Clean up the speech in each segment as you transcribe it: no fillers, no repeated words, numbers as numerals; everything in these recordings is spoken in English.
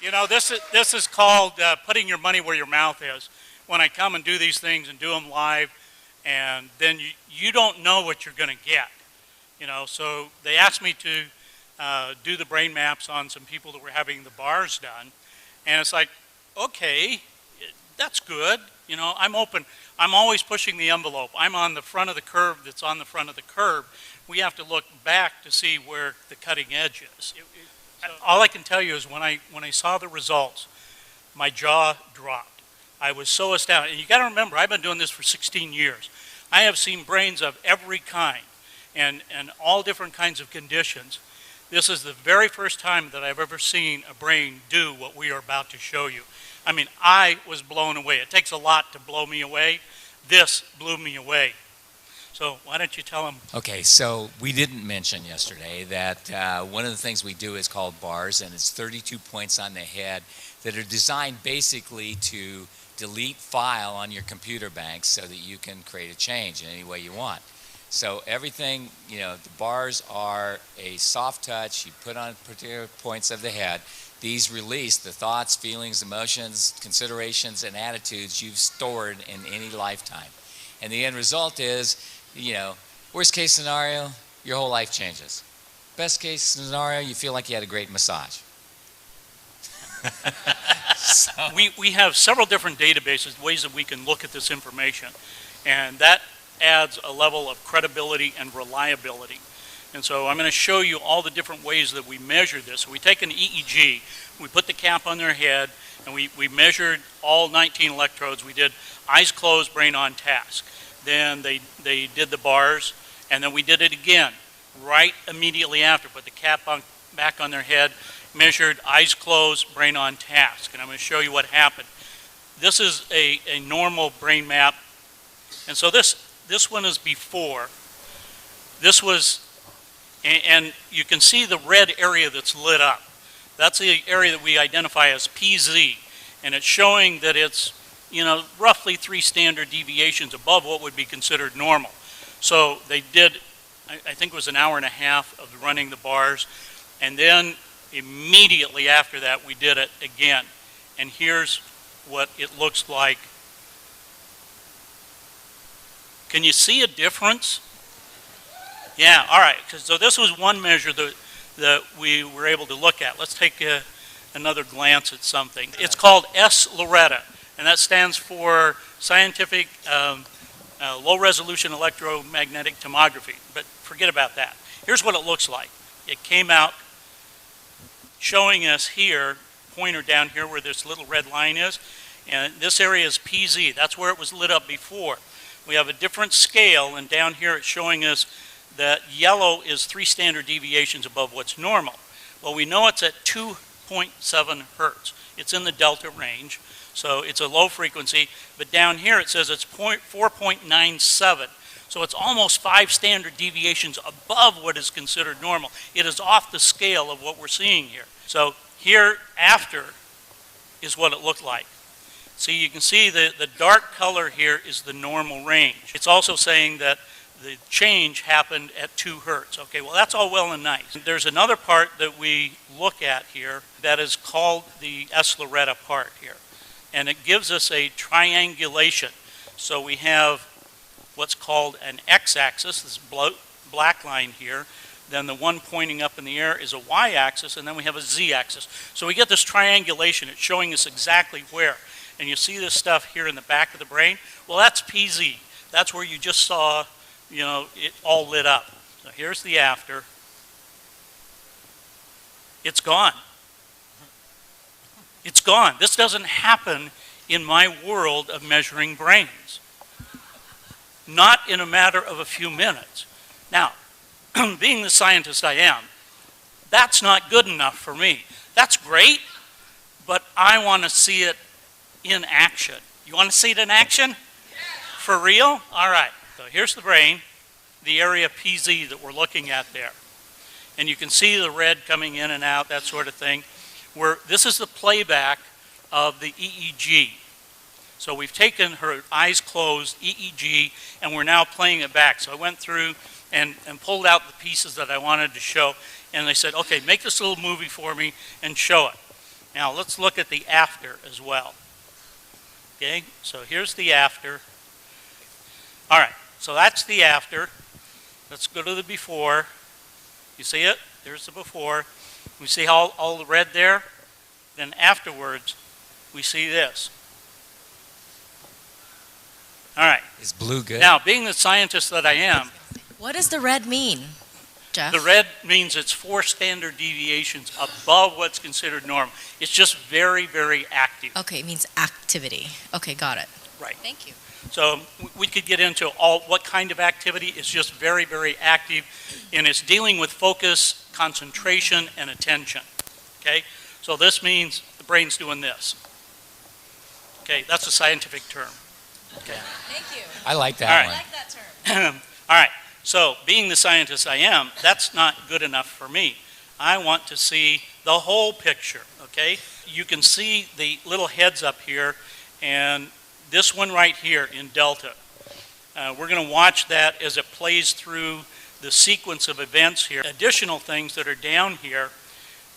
You know, this is called putting your money where your mouth is. When I come and do these things and do them live, and then you don't know what you're going to get. You know, so they asked me to do the brain maps on some people that were having the bars done, and it's like, okay, that's good. You know, I'm open. I'm always pushing the envelope. I'm on the front of the curve that's on the front of the curve. We have to look back to see where the cutting edge is. All I can tell you is when I saw the results, my jaw dropped. I was so astounded. And you got to remember, I've been doing this for 16 years. I have seen brains of every kind and all different kinds of conditions. This is the very first time that I've ever seen a brain do what we are about to show you. I mean, I was blown away. It takes a lot to blow me away. This blew me away. So why don't you tell them? Okay, so we didn't mention yesterday that one of the things we do is called bars, and it's 32 points on the head that are designed basically to delete file on your computer banks so that you can create a change in any way you want. So everything, you know, the bars are a soft touch. You put on particular points of the head. These release the thoughts, feelings, emotions, considerations, and attitudes you've stored in any lifetime. And the end result is, you know, worst case scenario, your whole life changes. Best case scenario, you feel like you had a great massage. So. We have several different databases, ways that we can look at this information, and that adds a level of credibility and reliability. And so I'm going to show you all the different ways that we measure this. So we take an EEG, we put the cap on their head, and we measured all 19 electrodes. We did eyes closed, brain on task. Then they did the bars, and then we did it again right immediately after. Put the cap back on their head, measured eyes closed, brain on task. And I'm going to show you what happened. This is a normal brain map. And so this one is before. This was, and you can see the red area that's lit up. That's the area that we identify as PZ. And it's showing that it's, you know, roughly 3 standard deviations above what would be considered normal. So they did, I think it was an hour and a half of running the bars. And then immediately after that, we did it again. And here's what it looks like. Can you see a difference? Yeah, all right. So this was one measure that we were able to look at. Let's take another glance at something. It's called S-Loretta, and that stands for Scientific Low-Resolution Electromagnetic Tomography. But forget about that. Here's what it looks like. It came out showing us here, pointer down here where this little red line is, and this area is PZ. That's where it was lit up before. We have a different scale, and down here it's showing us that yellow is 3 standard deviations above what's normal. Well, we know it's at 2.7 hertz. It's in the delta range, so it's a low frequency, but down here it says it's 4.97. So it's almost 5 standard deviations above what is considered normal. It is off the scale of what we're seeing here. So here after is what it looked like. See, you can see the dark color here is the normal range. It's also saying that the change happened at 2 hertz. Okay, well that's all well and nice. There's another part that we look at here that is called the S-Loretta part here. And it gives us a triangulation. So we have what's called an x-axis, this black line here. Then the one pointing up in the air is a y-axis, and then we have a z-axis. So we get this triangulation. It's showing us exactly where. And you see this stuff here in the back of the brain. Well, that's PZ. That's where you just saw, you know, it all lit up. So here's the after. It's gone. It's gone. This doesn't happen in my world of measuring brains. Not in a matter of a few minutes. Now, being the scientist I am, that's not good enough for me. That's great, but I want to see it in action. You want to see it in action? For real? All right. So here's the brain, the area PZ that we're looking at there. And you can see the red coming in and out, that sort of thing. This is the playback of the EEG. So we've taken her eyes closed EEG, and we're now playing it back. So I went through and pulled out the pieces that I wanted to show, and they said, okay, make this little movie for me and show it. Now let's look at the after as well. Okay, so here's the after. All right, so that's the after. Let's go to the before. You see it? There's the before. We see all the red there. Then afterwards, we see this. All right. Is blue good? Now, being the scientist that I am, What does the red mean, Jeff? the red means it's 4 standard deviations above what's considered normal. It's just very, very active. Okay, it means activity. Okay, got it. Right. Thank you. So we could get into what kind of activity. It's just very, very active, and it's dealing with focus, concentration, and attention. Okay? So this means the brain's doing this. Okay, that's a scientific term. Okay. Thank you. I like All that right. I one. like that term. All right, so being the scientist I am, that's not good enough for me. I want to see the whole picture, okay? You can see the little heads up here, and this one right here in delta. We're going to watch that as it plays through the sequence of events here. Additional things that are down here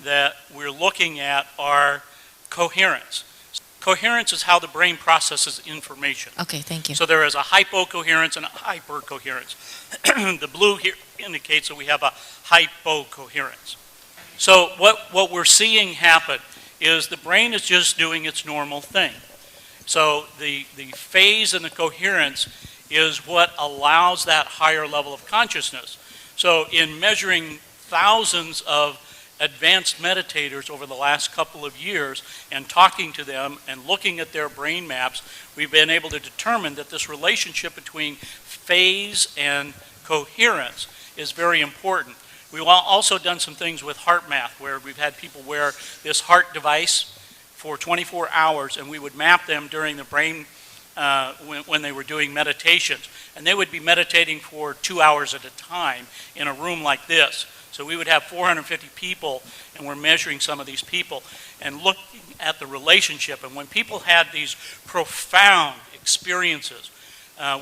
that we're looking at are coherence. Coherence is how the brain processes information. Okay, thank you. So there is a hypocoherence and a hypercoherence. The blue here indicates that we have a hypocoherence. So what we're seeing happen is the brain is just doing its normal thing. So the phase and the coherence is what allows that higher level of consciousness. So in measuring thousands of advanced meditators over the last couple of years and talking to them and looking at their brain maps, we've been able to determine that this relationship between phase and coherence is very important. We've also done some things with heart math where we've had people wear this heart device for 24 hours, and we would map them during the brain when they were doing meditations. And they would be meditating for 2 hours at a time in a room like this. So we would have 450 people, and we're measuring some of these people and looking at the relationship. And when people had these profound experiences,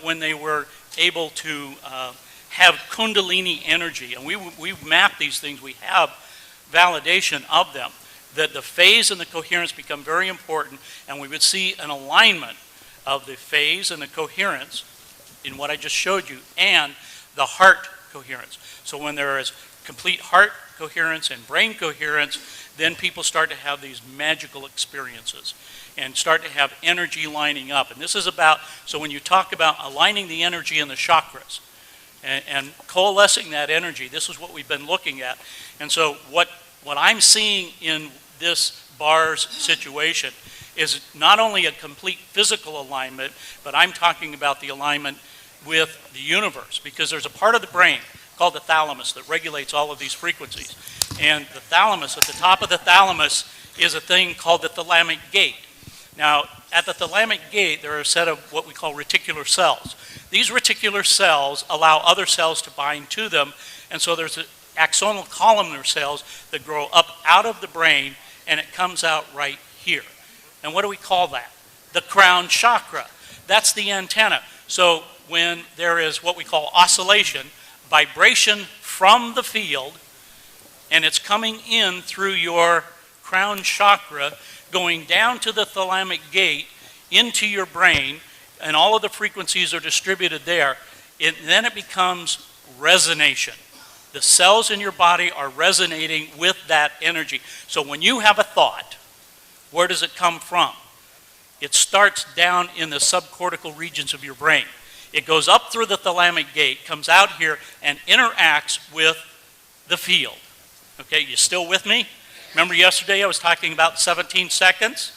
when they were able to have kundalini energy, and we map these things, we have validation of them, that the phase and the coherence become very important, and we would see an alignment of the phase and the coherence in what I just showed you, and the heart coherence. So when there is complete heart coherence and brain coherence, then people start to have these magical experiences and start to have energy lining up. And this is about, so when you talk about aligning the energy in the chakras and coalescing that energy, this is what we've been looking at. And so what I'm seeing in this Barras situation is not only a complete physical alignment, but I'm talking about the alignment with the universe, because there's a part of the brain called the thalamus that regulates all of these frequencies. And the thalamus, at the top of the thalamus, is a thing called the thalamic gate. Now, at the thalamic gate, there are a set of what we call reticular cells. These reticular cells allow other cells to bind to them, and so there's axonal columnar cells that grow up out of the brain, and it comes out right here. And what do we call that? The crown chakra. That's the antenna. So when there is what we call oscillation, vibration from the field, and it's coming in through your crown chakra, going down to the thalamic gate, into your brain, and all of the frequencies are distributed there, then it becomes resonation. The cells in your body are resonating with that energy. So when you have a thought, where does it come from? It starts down in the subcortical regions of your brain. It goes up through the thalamic gate, comes out here, and interacts with the field. Okay, you still with me? Remember yesterday I was talking about 17 seconds?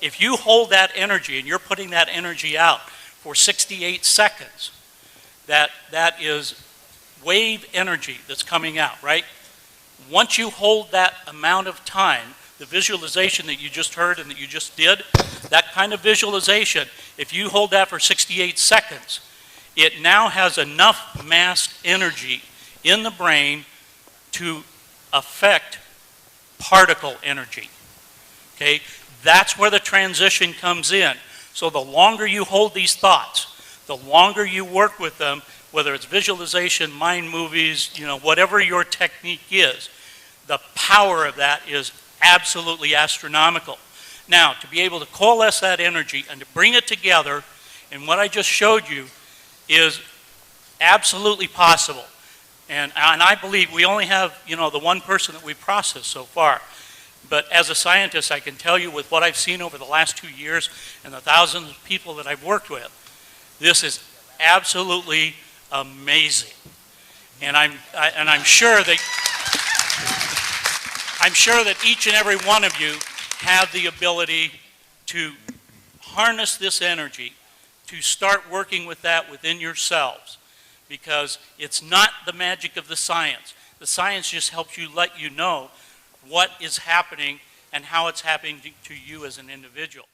If you hold that energy and you're putting that energy out for 68 seconds, that is wave energy that's coming out, right? Once you hold that amount of time, the visualization that you just heard and that you just did, that kind of visualization, if you hold that for 68 seconds, it now has enough massed energy in the brain to affect particle energy. Okay? That's where the transition comes in. So the longer you hold these thoughts, the longer you work with them, whether it's visualization, mind movies, whatever your technique is, the power of that is absolutely astronomical. Now, to be able to coalesce that energy and to bring it together in what I just showed you is absolutely possible. And I believe we only have, the one person that we've processed so far. But as a scientist, I can tell you with what I've seen over the last 2 years and the thousands of people that I've worked with, this is absolutely amazing. And I'm sure that each and every one of you have the ability to harness this energy, to start working with that within yourselves, because it's not the magic of the science. The science just helps you let you know what is happening and how it's happening to you as an individual.